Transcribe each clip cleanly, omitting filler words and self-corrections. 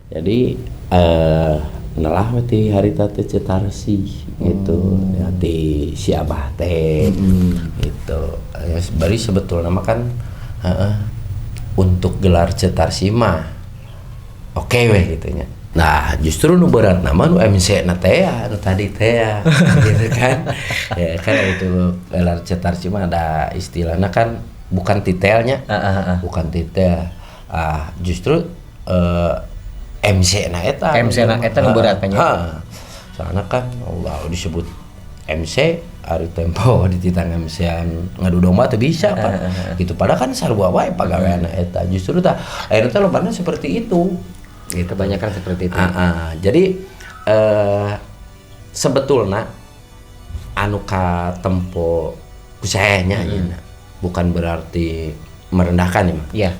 Jadi nalah ti harita teh cetarsi gitu ya ti si abah teh gitu ya bari sebetulnya mah kan untuk gelar cetarsi mah oke weh gitu nya. Nah justru nu berat nama nu MC na teh nu tadi teh gitu kan ya kan itu gelar cetarsi mah ada istilahnya kan bukan titelnya bukan titel justru MC na eta nu berat nya. Soalnya kan Allah disebut MC ari tempo di titang MC-an ngadu domba teu bisa Pak. Gitu padahal kan sarua wae pagaweanna eta. Justru tah akhirnya teh lobana seperti itu. Gitu kebanyakan seperti itu. Jadi sebetulna anu katempo kusayanya bukan berarti merendahkan ya, Mak. Iya.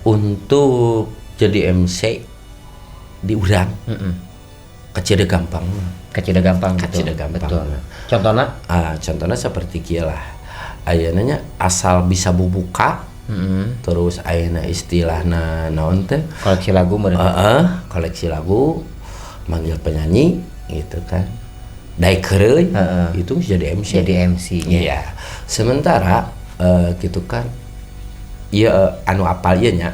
Untuk jadi MC di urang kecil gampang. Betul. Contohnya seperti kieu lah. Ayeuna asal bisa bubuka. Terus ayeuna istilahna naon teh? Koleksi lagu koleksi lagu, manggil penyanyi gitu kan. Daek heureuy itu jadi MC. Jadi MC-nya. Iya. Sementara gitu kan. Ieu anu apal ieu nya.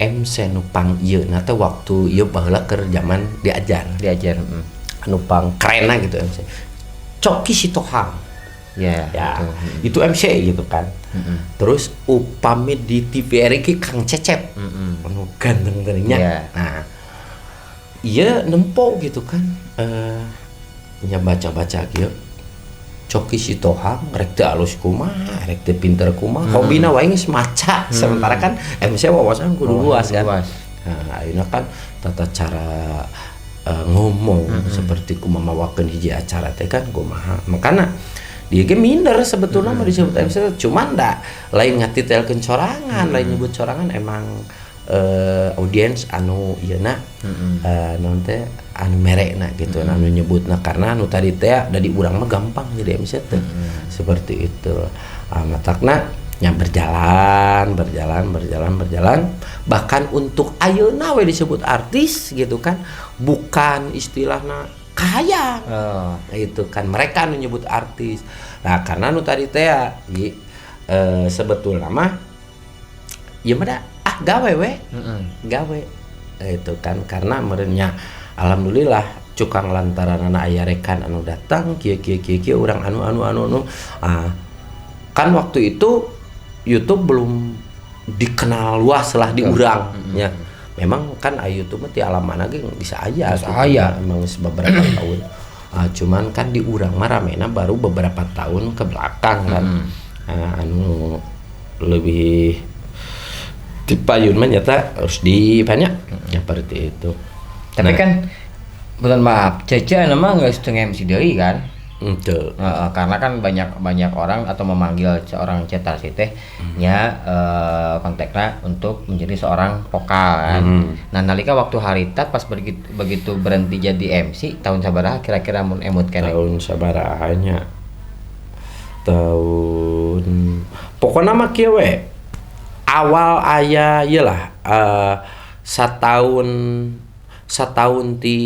MC nupang ieu na teh waktu ieu baheula keur zaman diajar. Nupang kerenna gitu MC. Coki Sitohang. Ya. Itu MC gitu kan. Terus upami di TVRI ki Kang Cecep. Anu ganteng teh nya. Nah. Ieu nempo gitu kan. Nya baca-baca kieu. Coki Sitohang rek teu alus kumaha, rek teu pinter kumaha, hobina wae geus maca. Sementara kan MC wawasan kudu luas kan. Nah, ayeuna kan tata cara ngomong seperti kumaha mawakeun hiji acara teh kan kumaha. Makana dia ge minder sebetulnya mah disebut MC, cuman da lain ngatitelkeun corangan, lain nyebut corangan emang audiens anu ieuna naon teh anu merekna gitu anu nyebutna karena anu tadi teh da di urang mah gampang jadi MC teh seperti itu. Matakna nya berjalan bahkan untuk ayeuna we disebut artis gitu kan bukan istilahna kaya itu kan mereka anu nyebut artis. Nah karena anu tadi teh sebetulnya mah ieu mah gawe we gawe itu kan karena merenya alhamdulillah cukang lantaran anak aya rekan anu datang kieu urang anu kan waktu itu YouTube belum dikenal luas lah di urang nya. Memang kan YouTube mah ti alamana ge bisa aya emang beberapa tahun. Cuman kan di urang mah ramena baru beberapa tahun ke belakang kan. Anu lebih dipayun mah nyata harus dibanyak seperti itu. Tapi kan bukan maaf, Cece nama nggak setengah MC deui kan? Betul. Karena kan banyak orang atau memanggil seorang cetarsi teh nya kontaknya untuk menjadi seorang vokal kan. Nah nalika waktu harita pas begitu berhenti jadi MC tahun sabaraha kira-kira mun emut keneh? Tahun sabaraha nya? Tahun pokona mah kieu we. Awal aya iyalah setahun di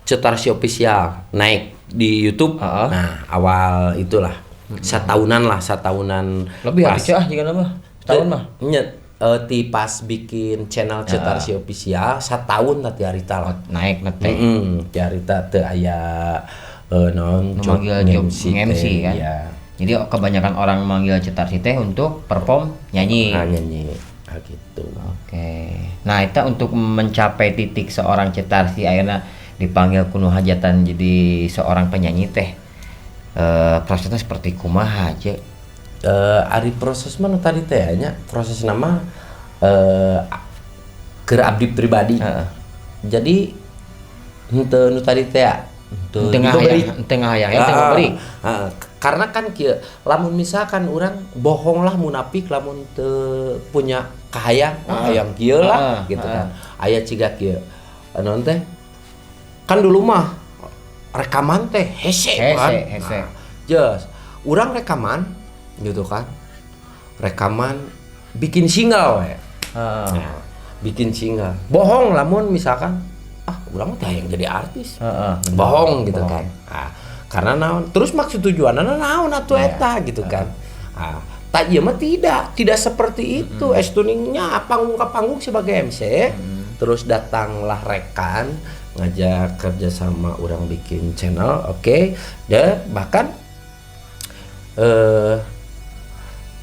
Cetarsi Official naik di YouTube. Nah awal itulah setahunan lebih aja jika nama setahun mah ti pas bikin channel Cetarsi Official setahun tadi harita lah naik nanti ti harita teu aya non MC kan ya. Jadi kebanyakan orang memanggil Cetarsi teh untuk perform nyanyi gitu. Oke. Nah itu untuk mencapai titik seorang Cetarsi ayeuna dipanggil kuno hajatan jadi seorang penyanyi teh prosesnya seperti kumaha aja? Ari proses mana tadi teh nya proses nama keur abdi pribadi. Jadi henteu nu tadi teh tengah hayang beri. Karena kan kieu lamun misalkan urang bohong lah munafik lamun teu punya kahayang hayang kieu lah gitu kan. Aya ciga kieu. Naon teh? Kan dulu mah rekaman teh hese kan. Jeus. Urang rekaman gitu kan. Rekaman bikin single we. bikin single. Bohong lamun misalkan urang teh yang jadi artis. Bohong gitu kan. Karena naon? Terus maksud tujuanna naon atuh eta gitu kan. Tak ieu mah tidak seperti itu. Estuningnya panggung ka panggung sebagai MC. Terus datanglah rekan ngajak kerja sama orang bikin channel, oke. Dan bahkan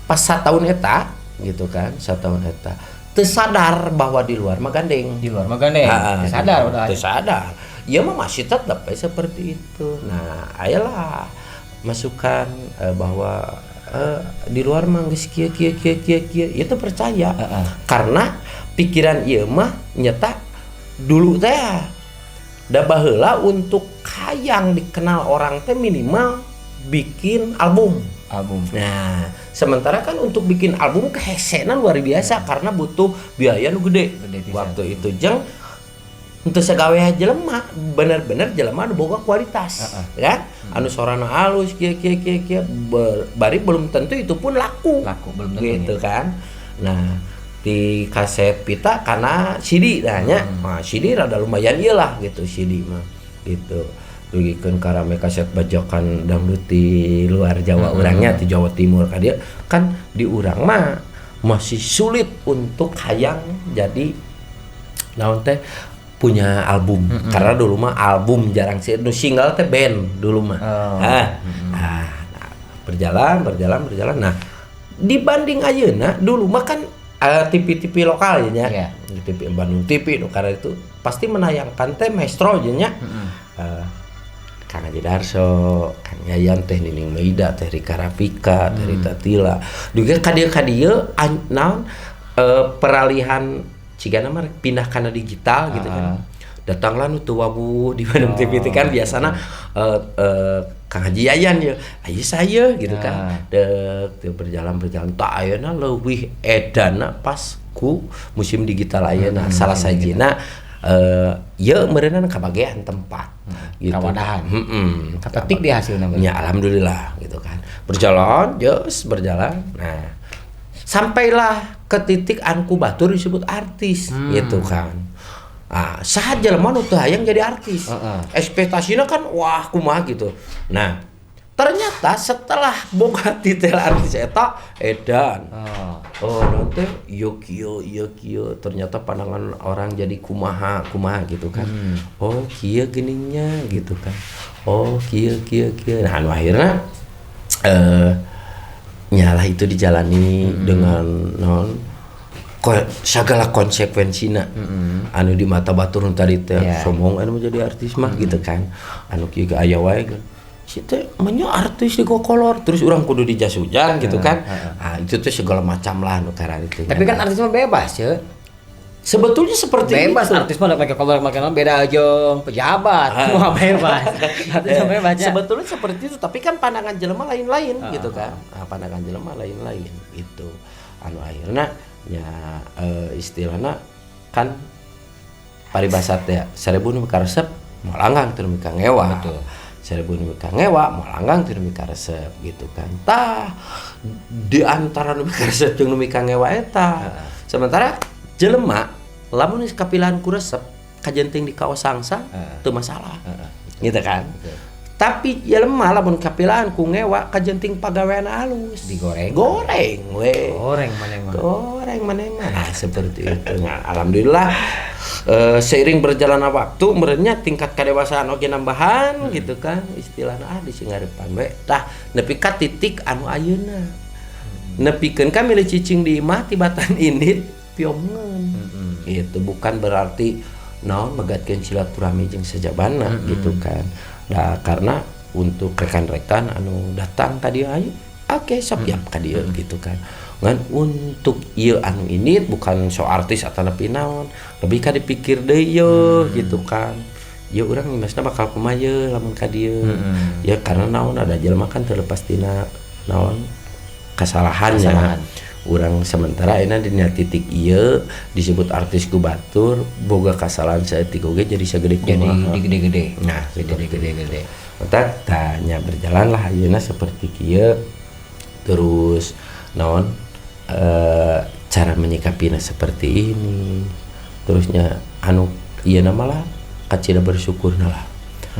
pas 1 tahun eta gitu kan, 1 tahun eta tersadar bahwa di luar mah gandeng. Tersadar udah. Tersadar. Ya mah masih tetap seperti itu. Nah, ayolah masukan bahwa di luar mah geus kieu itu percaya. Karena pikiran ieu mah nyata dulu teh da baheula untuk hayang dikenal orang teh minimal bikin album. Nah, sementara kan untuk bikin album kehesenan luar biasa karena butuh biaya nu gede waktu itu jeung untuk sagawe jelema bener-bener jelema anu boga kualitas kan anu sorana halus kieu bari belum tentu itu pun laku belum tentu gitu kan. Nah, di kaset pita karena CD nya CD rada lumayan ieu lah gitu CD mah gitu. Dugikeun karame kaset bajakan dangdut di luar Jawa urangnya di Jawa Timur ka dieu kan di urang mah masih sulit untuk hayang jadi naon teh punya album karena dulu mah album jarang sih single teh band dulu mah. Nah, berjalan. Nah, dibanding ayeuna dulu mah kan TV lokal nya. TV Bandung TV karena itu pasti menayangkan teh maestro nya. Kang Haji Darso, Kang Yayan teh Nining Maida, teh Rika Rafika, teh Rita Tila. Juga kadieu naon peralihan cigana mah pindah kana digital gitu kan. Datanglah nu teu wabuh di Bandung TV kan biasana Kang Haji Yayan ya. Aya saya gitu kan. Teu berjalan tak ayeuna leuwih edana pas ku musim digital ayeuna. Salah sajina ya meureunan kabagean tempat gitu. Kawadahan. Ketik di hasilna. Ya alhamdulillah gitu kan. Berjalan. Nah, sampailah ke titik anku batur disebut artis gitu kan. Saha jelema nu teu hayang jadi artis. Ekspektasina kan wah kumaha gitu. Nah, ternyata setelah boga titel artis eta edan. Nanti yo kieu ternyata pandangan orang jadi kumaha gitu kan. Kieu geningnya gitu kan. Kieu. Nah, akhirnya nyalah itu dijalani dengan segala konsekuensinya. Anu di mata batur tadi teh sombong anu menjadi artis mah gitu kan. Anu kieu ge aya wae kan. Situ menyo artis di kolor terus orang kudu di jas hujan gitu kan. Itu tuh segala macam lah nu karena itu. Tapi kan artis mah bebas ya. Sebetulnya seperti bebas itu. Artis mah pakai kolor makan beda aja pejabat. Semua bebas. Artis mah bebas. Sebetulnya seperti itu, tapi kan pandangan jelema lain-lain gitu kan. Pandangan jelema lain-lain itu. Anu akhirna ya istilahna kan paribasa teh 1000 nu karesep moal langgang teu nu ngewa. Betul. 1000 nu ngewa moal langgang teu nu karesep gitu kan. Tah di antara nu karesep jeung nu ngewa eta. Sementara jelema lamun geus kapilahan ku resep kajenting di kaos sangsa teu masalah. Gitu kan. Tapi jelema lamun kapilahan ku ngewa kajenting pagaweana halus goreng maneh mah. Nah, seperti itu. Nah, alhamdulillah seiring berjalannya waktu merenya tingkat kadewasaan oge nambahan gitu kan istilahna di singarepan we tah nepi ka titik anu ayeuna nepikeun ka milih cicing di imah tibatan indit piongeun itu bukan berarti naon megatkeun silaturahmi jeung sajabana gitu kan. Nah, karena untuk rekan-rekan anu datang ka dieu ayo oke sok yap ka dieu gitu kan. Ngan untuk ieu anu ini bukan so artis atau nepi naon, lebih ka dipikir deui gitu kan. Ya urang imesna bakal kumaha ye lamun ka dieu. Ya karena naon ada jelema kan terlepas tina naon kesalahannya. Urang sementara ayeuna dina titik ieu disebut artis ku batur boga kasalahan saeutik oge jadi sagede kumaha. Jadi gede-gede. Nah, jadi gede-gede. Otak tanya berjalanlah ayeuna seperti kieu. Terus naon cara menyikapinya seperti ini terusnya anu ieu na malah kacida bersyukurna lah.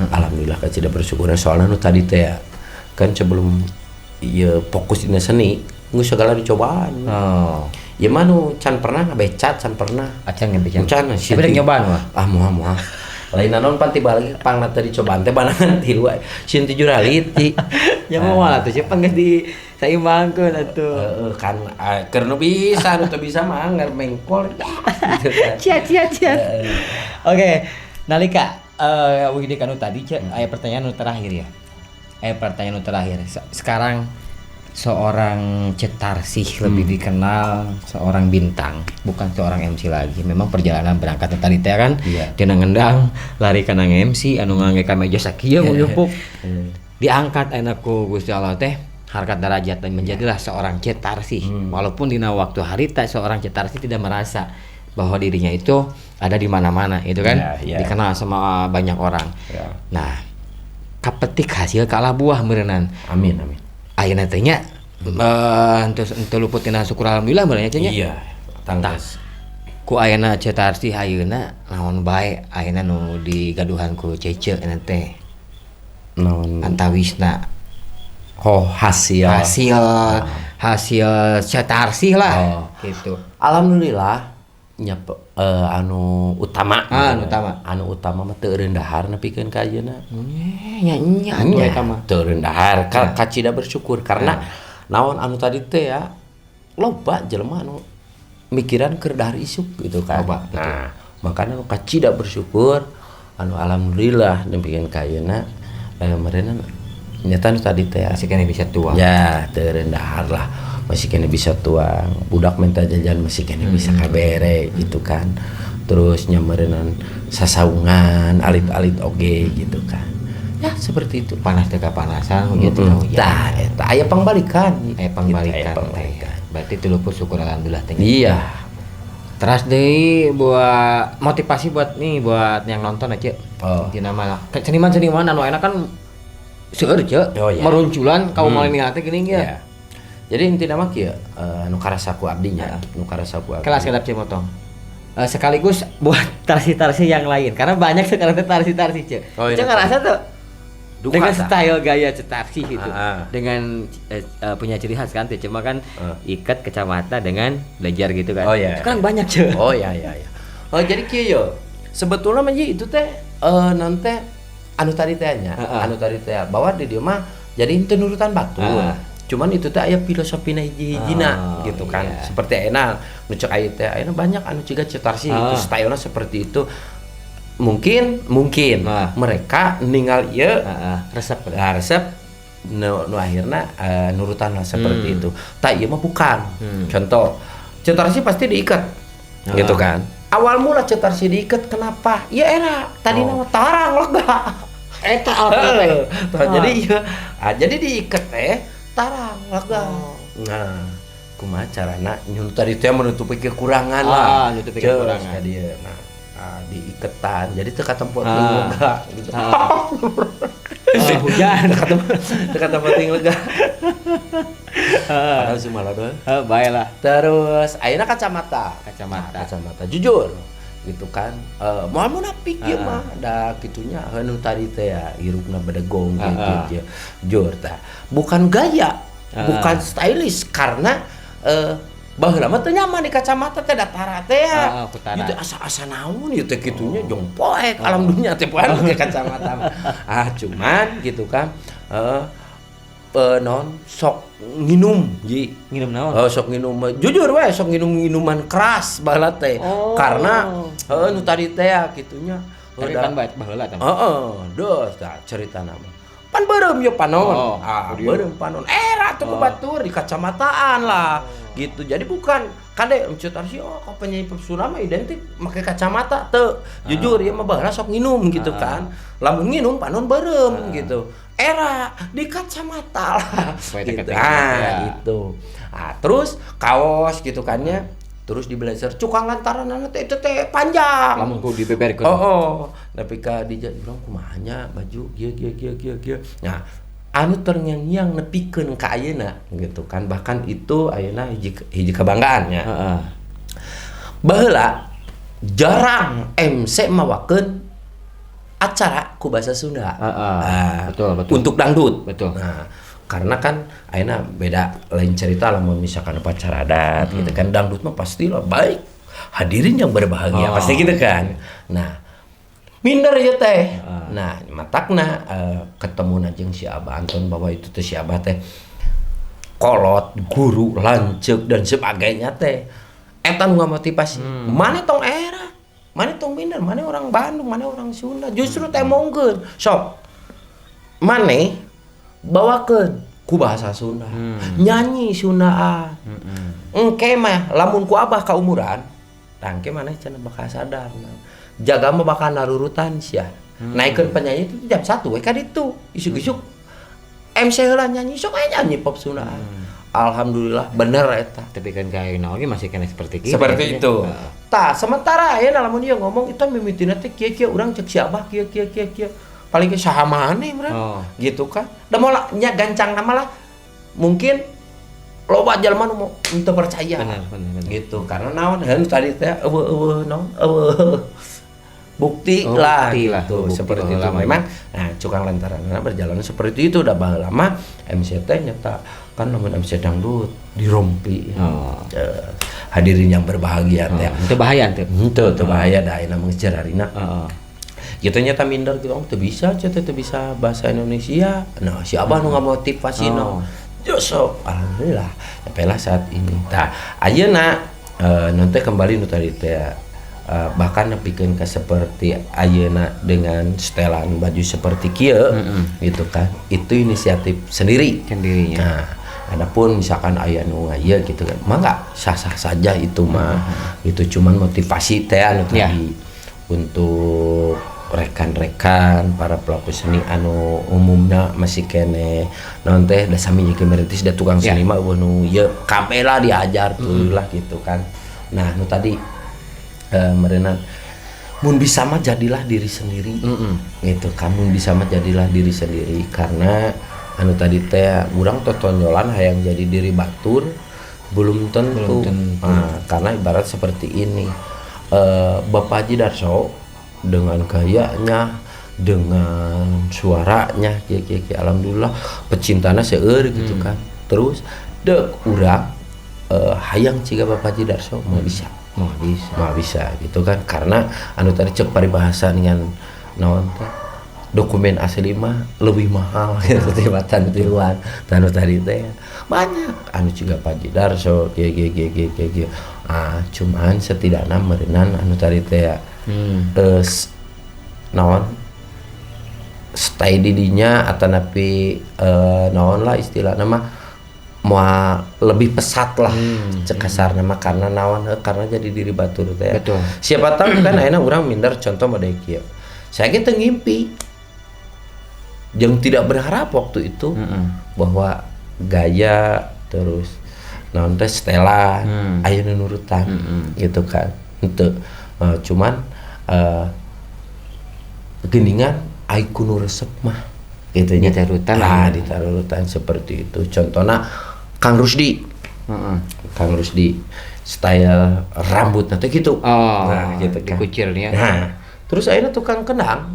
Alhamdulillah kacida bersyukurna soalna nu tadi teh ya kan sebelum ieu fokus dina seni geus segala dicobaan. Ya manu can pernah ngabecat, can pernah. Acan ngabecat. Can sih. Tapi nyobaan mah. Moal. Lain naon pan tiba lagi pangna teh dicobaan teh banangan tilu sieun 7 ralit. Ya moal atuh cepet geus di saimbangkeun atuh. Kan keur nu bisa, nu teu bisa mah ngar mengkol. Gitu kan. Cia. Oke, nalika widi kanu tadi aya pertanyaan nu terakhir ya. Sekarang seorang Cetarsih lebih dikenal seorang bintang, bukan seorang MC lagi. Memang perjalanan berangkat tadi teh kan tina ngendang lari kana MC anu ngangge ka meja sakieu nyupuk. Diangkat enak ku Gusti Allah teh harkat derajat dan menjadilah seorang Cetarsih. Walaupun dina waktu harita seorang Cetarsih tidak merasa bahwa dirinya itu ada di mana-mana, itu kan dikenal sama banyak orang. Nah, kapetik hasil kalah buah meureunnan. Amin. Ayeuna teh nya henteu luput tina syukur alhamdulillah meureun nya. Iya, tangkas. Ku ayeuna Cetarsih ayeuna naon bae ayeuna nu digaduhan ku Cece eta teh. Naon antawisna. Hasil Cetarsih lah gitu. Alhamdulillah nya anu utama mah teu reundahar nepikeun ka ayeuna. Nya eta mah teu reundahar kacida bersyukur karena naon anu tadi teh ya loba jelema anu mikiran keur dahar isuk gitu kan. Nah, makana anu kacida bersyukur anu alhamdulillah nepikeun ka ayeuna meureunna nyata anu tadi teh masih kene bisa tuang. Ya, teu reundahar lah. Masih kena bisa tuang, budak minta jajan masih kena bisa kabere gitu kan. Terus nyameureunnan sasaungan, alit-alit oge gitu kan. Ya seperti itu. Panas teh kapanasan gitu. Tah eta aya pangbalikan. Berarti teu luput syukur alhamdulillah teh. Iya. Terus deui buat motivasi buat yang nonton aja. Dina mah seniman-seniman anu enak kan seueur merunculan kaum milenial teh geuning ya. Jadi intina mah kieu nu karasaku abdinya, Kelas kedap cemotong. Sekaligus buat tarsi-tarsi yang lain karena banyak sekarang teh tarsi-tarsi ce. Ngerasa tuh dengan style gaya Cetarsih gitu. Dengan punya ciri khas kan cuma kan ikat kacamata dengan belajar gitu kan. Sekarang banyak ce. Jadi kieu yo. Sebetulnya mah itu teh non teh anu tadi teh nya, bahwa di dieu mah jadi henteu nurutan batur. Cuman itu teh aya filosofina hiji-hijina gitu kan. Seperti ayeuna nu cek aya teh ayeuna banyak anu ciga Cetarsih itu stylenya seperti itu. Mungkin mereka ninggal ieu resep nu akhirna nurutan lah seperti itu. Tah ieu mah bukan. Contoh, Cetarsih pasti diikat. Gitu kan. Awal mula Cetarsih diikat kenapa? Ya era tadi nama tarang lega. Eta jadi jadi diikat teh tarang lega. Nah, kumaha carana nyun tadi teh menutupi kekurangan lah. Menutupi kekurangan dia. Nah, diiketan. Jadi teu katempo teuing lega gitu. Hujan teu katempo teuing lega. Padahal sumala doang. Baiklah. Terus ayeuna kacamata. Jujur gitu kan. Moal munafik ieu mah da kitunya anu tadi teh ya hirupna bedegong gitu. Jujur tah. Bukan gaya, bukan stylish karena baheula mah teu nyaman di kacamata teh datara teh ya. Itu asa-asa naon ieu teh kitunya jong poek alam dunia teh poe ke kacamata. Cuman gitu kan non sok nginum naon? Sok nginum jujur we sok nginum minuman keras baheula teh. Karena nu tadi teh ya kitunya kan baheula teh. Deus tah caritana mah. Pan beureum ye panon. Beureum panon. Era teu batur di kacamataan lah. Gitu. Jadi bukan kade Cetarsih ka penyanyi pesona mah identik make kacamata teu. Jujur ieu mah baheula sok nginum gitu kan. Lamun nginum panon beureum gitu. Era di kacamata lah. Gitu. Gitu. Terus kaos gitu kan ya. Terus di blazer cukang lantaran teh itu teh panjang. Lamun ku dibeberkeun. Tapi ka dijak bilang kumaha nya baju kieu. Nah, anu terngiang-ngiang nepikeun ka ayeuna gitu kan. Bahkan itu ayeuna hiji kebanggaan nya. Baheula jarang MC mawakeun acara ku bahasa Sunda. Betul. Untuk dangdut. Betul. Nah, karena kan ayeuna beda lain cerita lamun misalkan upacara adat gitu kan, dangdut mah pastilah baik hadirin yang berbahagia pasti gitu kan. Nah, minder ya teh. Nah, matakna ketemu jeung si Abah Anton bahwa itu teh si Abah teh kolot, guru, lanceuk dan sebagainya teh. Eta nu ngamotivasi. Mane tong era, mane tong minder, mane orang Bandung, mane orang Sunda. Justru teh mongkeun. Sok. Mane bawakeun ku bahasa Sunda. Nyanyi Sundaan. Engke mah lamun ku Abah kaumuran, tangke maneh cenah bakal sadar. Jaga mah bakal narurutan sia. Naikeun penyanyi itu jam 1 we ka ditu. Isuk-isuk MC heula nyanyi sok aya nyanyi pop Sundaan. Alhamdulillah bener eta. Tapi kan kayak oge masih kena seperti itu. Seperti itu. Tah, sementara ayeuna lamun ieu ngomong itu mimitina teh kieu-kieu urang cek si Abah kieu. Paling ke saha maneh meureun. Gitu kan. Da moal nya gancang nama lah. Mungkin loba jalma nu teu percaya. Benar. Gitu. Karena naon heun tadi teh eueuh naon bukti lah gitu. Seperti itu memang. Nah, cukang lantaranna berjalan seperti itu udah lama MC teh nyata kan lamun MC dangdut dirompi. Hadirin yang berbahagia teh. Itu bahaya teh. Itu bahaya dah ayeuna mah cerarina. Gitu nyata minder gitu, teu bisa bahasa Indonesia. Nah, si Abah nu ngamotivasina. Josok alhamdulillah sampailah saat ini. Tah, ayeuna nanti kembali nu tadi teh bahkan nepikeun ka seperti ayeuna dengan setelan baju seperti kieu gitu kan. Itu inisiatif sendirinya. Nah, adapun misalkan aya nu ngaya gitu kan, mah sah-sah saja itu mah. Itu cuman motivasi teh anu tadi untuk rekan-rekan para pelaku seni anu umumna masih kene naon teh da sami jeung meritis da tukang seni mah nu ieu kabeh lah diajar tuh lah gitu kan. Nah, nu tadi merenang mun bisa mah jadilah diri sendiri. Gitu kan, mun bisa mah jadilah diri sendiri karena anu tadi teh urang totonjolan hayang jadi diri batur belum tentu. Nah, karena ibarat seperti ini Bapak Haji Darso dengan gayanya, dengan suaranya, alhamdulillah pecintana seueur gitu kan. Terus dek urang hayang ciga Bapak Haji Darso mau bisa gitu kan, karena anu tadi cek paribahasa dengan naon teh dokumen asli mah lebih mahal gitu tibatan tiluan anu tadi teh banyak anu ciga Pak Haji Darso cuman setidaknya meureunana anu tadi teh naon stay didinya atanapi naon lah istilahna mah mau lebih pesat lah cek kasar nama karena nawan karena jadi diri batur teh. Betul. Siapa tahu kan ayeuna urang minder contoh model kieu. Saya kita ngimpi yang tidak berharap waktu itu bahwa gaya terus naon teh setelan ayeuna nurutan gitu kan. Henteu cuman geuningan ai kudu resep mah gitu nya ditarutan seperti itu. Contohnya Kang Rusdi. Kang Rusdi style rambut nanti gitu. Nah, gitu kan. Dikucirnya. Nah, terus ayeuna tukang kendang.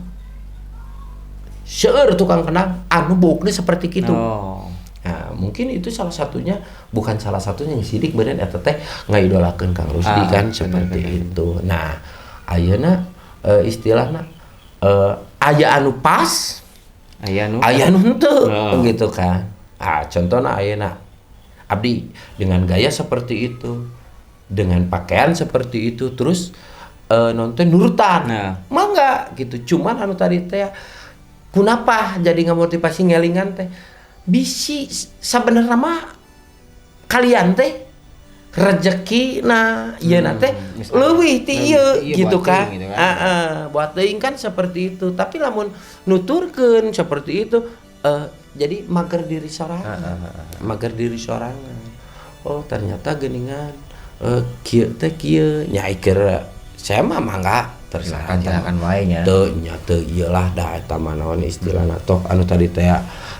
Seueur tukang kendang anu bukna seperti gitu. Nah, mungkin itu salah satunya, bukan salah satunya yang sidik bener eta teh ngaidolakeun Kang Rusdi kan seperti itu. Nah, ayeuna istilahna aya anu pas, aya nu henteu gitu kan. Contohna ayeuna abdi dengan gaya seperti itu, dengan pakaian seperti itu, terus nonton nurutan. Mangga gitu. Cuman anu tadi teh kunapa jadi ngamotivasi ngelingan teh bisi sabenerna mah kalian teh rezeki ieu teh leuwih ti ieu gitu kan. Buat teuing kan seperti itu. Tapi lamun nuturkeun seperti itu jadi mager diri sorangan. Oh, ternyata geuningan kieu teh kieu nya keur saya mah mangga terserah silakan wae nya. Teu nya teu ieulah da eta mah naon istilahna toh anu tadi teh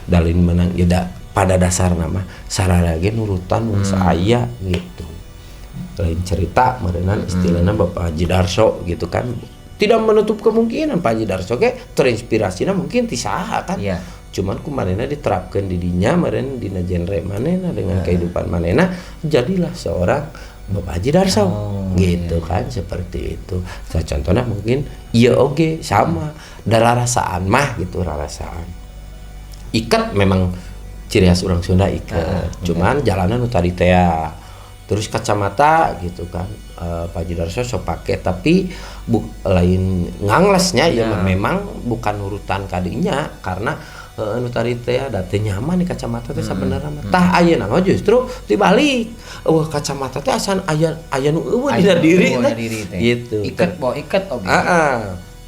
dalin menang ieu da pada dasarna mah sarana ge nurutan mun saaya gitu. lain cerita merenang istilahnya Bapak Haji Darso gitu kan. Tidak menutup kemungkinan Pak Haji Darso ge terinspirasinya mungkin ti saha kan. Iya. Cuman kumanena diterapkan di dinya meureun dina genre manena dengan kehidupan manena jadilah seorang Bapak Haji Darso gitu kan, seperti itu. Contohnya mungkin iya oge sama dararasaan mah gitu, rarasaan ikat memang ciri khas orang Sunda ikat, cuman jalanan nu tadi teh terus kacamata gitu kan. Pak Haji Darso sok pake tapi lain nganglesnya ya memang bukan urutan kadinya karena nu tadi teh da teu nyaman nih kacamata teh sabenerna mah. Tah ayeuna mah justru dibalik. Kacamata teh asan aya nu eueuh dina diri teh. Gitu. Ikat oge.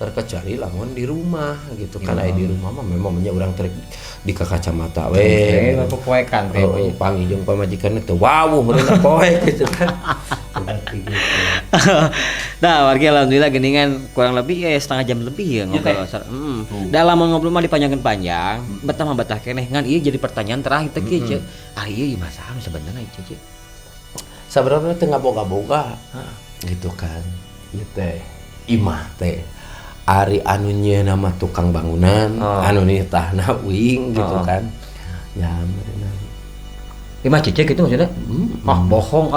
Terkecuali lamun di rumah gitu kan. Di rumah mah memang nya urang trek di kacamata we. Poekan teh. Panggih pamajikan teh wawuh meureun poek gitu kan. Nah, wargi alhamdulillah geningan kurang lebih setengah jam lebih ya ngobrol. Dalam ngobrol mah dipanjangkeun panjang, betah mah betah keneh ngan ieu jadi pertanyaan terakhir teh kieu ceuk. Ieu masalah sebenarnya ieu ceuk. Sabarana teu ngaboga-boga gitu kan. Ieu teh imah teh ari anu nyeuna mah tukang bangunan, anu nitahna uing gitu kan. Ya bener. Imah cicik itu maksudnya? Bohong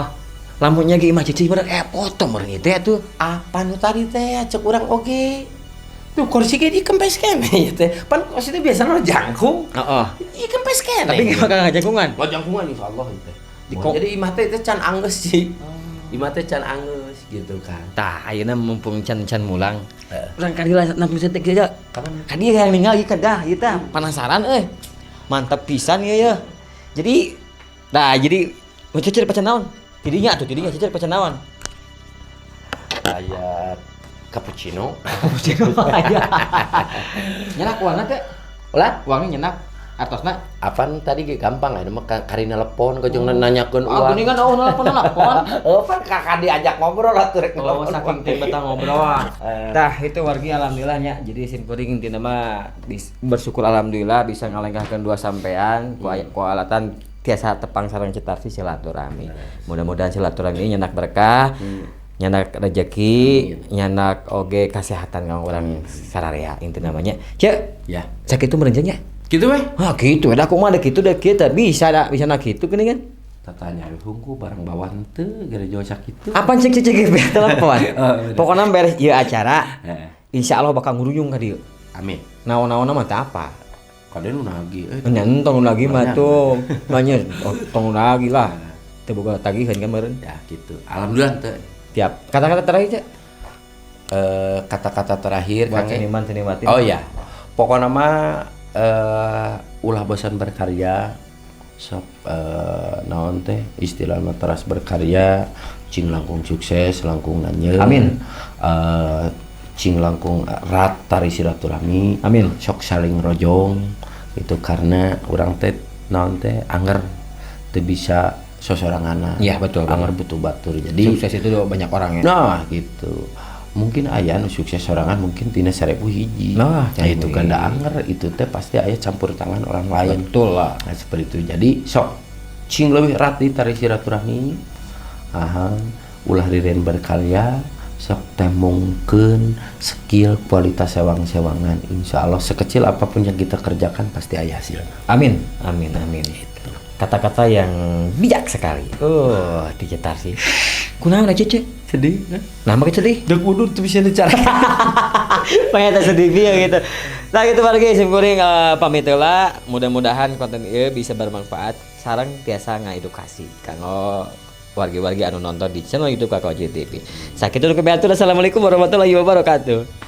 lamunnya ge imah cicik bener foto meureun teh atuh. Apa nu tadi teh cek urang oge. Tuh kursi ge dikempes keneh teh. Pan kursi teh biasana jangkung. Heeh. Dikempes keneh. Tapi ge bakal ngajangkungan. Jangkungan insyaallah teh. Jadi imah teh can anggeus sih. Imah teh can anggeus gitu kan. Tah ayeuna mumpung can mulang. Urang kadilah 60 cm aja. Kadi yang ningali kedah ieu teh penasaran Mantap pisan ieu ya. Jadi cicir pacan naon? Tidinya cicir pacan naon? Kayak cappuccino. Aja. Nyenak uangna teh. Ulah, uangnya nyenak. Atosna apaan tadi ge gampang mah karina telepon kajong nanyakeun uang. Geuning kan telepon. Pan kakak diajak ngobrol atuh rek ngobrol. Saking teh betah ngobrol. Tah itu wargi alhamdulillah nya. Jadi simkuring intina mah bersyukur alhamdulillah bisa ngalenggahkeun dua sampean ku alatan tiasa tepang sareng cetarsi silaturahmi. Mudah-mudahan silaturahmi nyenak berkah. Nyanak rezeki, nyanak oge kesehatan kang urang sararea intina namanya. Cek. Ya. Sakitu merenjengnya. Gitu weh. Gitu ada aku mah ada gitu da kieu teh bisa nak kitu geuning kan. Tatanya hungku barang bawaan teu gara jauh sakitu. Apaan cek telepon. Pokona beres ieu acara. Insyaallah bakal nguruyung ka dieu. Amin. Naon-naonna mah teh apa? Kade nu nagih Nya entong lagi mah tuh. Nanya tong lagi lah. Teu boga tagihan kan meureun. Ya gitu. Alhamdulillah teu. Tiap kata-kata terakhir cek. Kata-kata terakhir Kang seniman-senimatin. Oh iya. Pokona mah ulah bosan berkarya sok naon teh istilah teras berkarya cing langkung sukses langkung nanyeun amin cing langkung rat tari silaturahmi amin sok saling rojong itu karena urang teh naon teh anger teu bisa sosoranganna ya betul anger butuh batur jadi sukses itu banyak orang ya nah gitu mungkin aya nu sukses sorangan mungkin tina 1000 hiji. Nah, itu kan da anger itu teh pasti aya campur tangan orang lain. Betul lah. Nah, seperti itu. Jadi sok cing leuwih rat di tari silaturahmi. Ulah rireun berkarya sok teh mungkeun skill kualitas sewang-sewangan insyaallah sekecil apapun yang kita kerjakan pasti aya hasilnya. Amin. Itu. Kata-kata yang bijak sekali. Dicetar sih. Kunaon da cece? Sedih nah makin sedih dek udur tuh bisa dicara pengen sedih dia gitu nah gitu warga simkuring pamit heula mudah-mudahan konten ieu bisa bermanfaat sareng tiasa ngaedukasi kanggo wargi-wargi anu nonton di channel YouTube Kakak Oji TV sakitu kebetulan assalamualaikum warahmatullahi wabarakatuh.